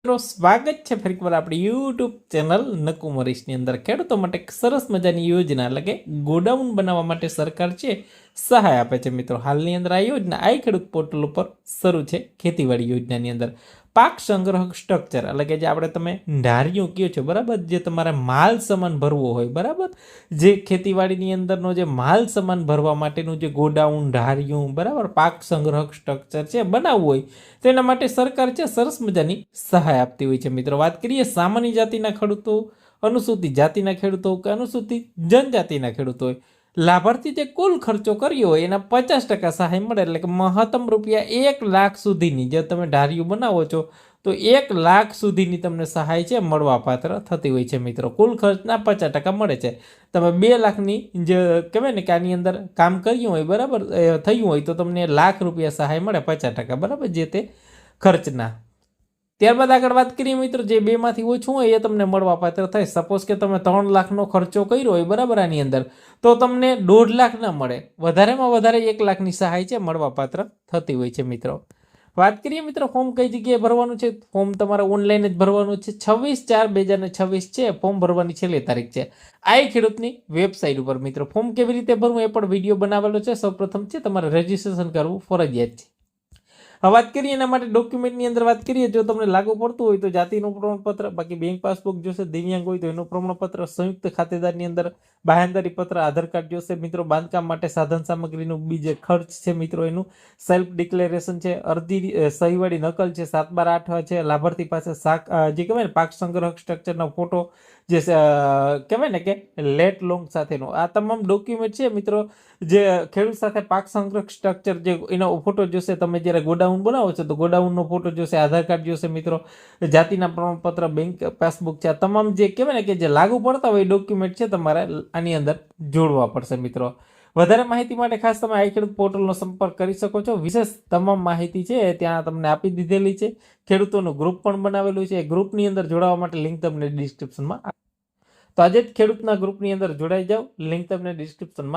મિત્રો સ્વાગત છે ફરી એકવાર આપણી યુટ્યુબ ચેનલ નકુમરીશની અંદર ખેડૂતો માટે એક સરસ મજાની યોજના એટલે કે ગોડાઉન બનાવવા માટે સરકાર છે સહાય આપે છે મિત્રો. હાલની અંદર આ યોજના આઈ ખેડૂત પોર્ટલ ઉપર શરૂ છે. ખેતીવાડી યોજનાની અંદર પાક સંગ્રહ સ્ટ્રક્ચર એટલે કે જે આપણે તમે ધાર્યું કહો છો બરાબર, જે તમારે માલ સામાન ભરવો હોય બરાબર, જે ખેતીવાડીની અંદરનો જે માલ સામાન ભરવા માટેનું જે ગોડાઉન ધાર્યું બરાબર, પાક સંગ્રહ સ્ટ્રક્ચર છે બનાવવું હોય તો એના માટે સરકાર છે સરસ મજાની સહાય આપતી હોય છે મિત્રો. વાત કરીએ સામાન્ય જાતિના ખેડૂતો, અનુસૂચિત જાતિના ખેડૂતો કે અનુસૂચિત જનજાતિના ખેડૂતો હોય, લાભાર્થી જે કુલ ખર્ચો કર્યો હોય એના 50% સહાય મળે. એટલે કે મહત્તમ રૂપિયા 1 લાખ સુધીની જે તમે ધાર્યું બનાવો છો તો 1 લાખ સુધીની તમને સહાય છે મળવા પાત્ર થતી હોય છે મિત્રો. કુલ ખર્ચના 50% મળે છે. તમે 2 લાખની જે કહેવાય ને કે આની અંદર કામ કર્યું હોય બરાબર, થયું હોય તો તમને ₹1,00,000 સહાય મળે 50% બરાબર, જે તે ખર્ચના. ત્યારબાદ આગળ વાત કરીએ મિત્રો, જે બેમાંથી ઓછું હોય એ તમને મળવા પાત્ર થાય. સપોઝ કે તમે 3 લાખનો ખર્ચો કર્યો હોય બરાબર આની અંદર, તો તમને 1.5 લાખ ના મળે, વધારેમાં વધારે 1 લાખની સહાય છે મળવા પાત્ર થતી હોય છે મિત્રો. વાત કરીએ મિત્રો ફોર્મ કઈ જગ્યાએ ભરવાનું છે. ફોર્મ તમારે ઓનલાઈન જ ભરવાનું છે. 26/4/2026 છે ફોર્મ ભરવાની છેલ્લી તારીખ છે આઈ ખેડૂતની વેબસાઇટ ઉપર મિત્રો. ફોર્મ કેવી રીતે ભરવું એ પણ વિડીયો બનાવેલો છે. સૌપ્રથમ છે તમારે રજીસ્ટ્રેશન કરવું ફરજિયાત છે. હવે વાત કરીએ એના માટે ડોક્યુમેન્ટની અંદર વાત કરીએ, જો તમને લાગુ પડતું હોય તો જાતિનું પ્રમાણપત્ર, બાકી બેંક પાસબુક જોશે, દિવ્યાંગ હોય તો એનું પ્રમાણપત્ર, સંયુક્ત ખાતેદારની અંદર બાહેંધરી પત્ર, આધાર કાર્ડ જોશે મિત્રો. બાંધકામ માટે સાધન સામગ્રીનું બીજે ખર્ચ છે મિત્રો, એનું સેલ્ફ ડિક્લેરેશન છે, અરજી સહીવાળી નકલ છે, 7/12 છે, લાભાર્થી પાસે જે કહેવાય ને પાક સંગ્રહ સ્ટ્રક્ચરનો ફોટો, જે કહેવાય ને કે લેટ લોંગ સાથેનો, આ તમામ ડોક્યુમેન્ટ છે મિત્રો. જે ખેડૂત સાથે પાક સંગ્રહ સ્ટ્રક્ચર જે એનો ફોટો જોશે, તમે જ્યારે ગોડાઉન બનાવો છો તો ગોડાઉનનો ફોટો જોશે, આધાર કાર્ડ જોશે મિત્રો, જાતિના પ્રમાણપત્ર, બેંક પાસબુક છે. આ તમામ જે કહેવાય ને કે જે લાગુ પડતા હોય ડોક્યુમેન્ટ છે તમારે આની અંદર જોડવા પડશે મિત્રો. વધારે માહિતી માટે ખાસ તમે આઈ ખેડૂત પોર્ટલનો સંપર્ક કરી શકો છો. વિશેષ તમામ માહિતી છે ત્યાં તમને આપી દીધેલી છે. ખેડૂતોનું ગ્રુપ પણ બનાવેલું છે. એ ગ્રુપની અંદર જોડાવા માટે લિંક તમને ડિસ્ક્રિપ્શનમાં, તો આજે જ ખેડૂતના ગ્રુપની અંદર જોડાઈ જાઓ. લિંક તમને ડિસ્ક્રિપ્શનમાં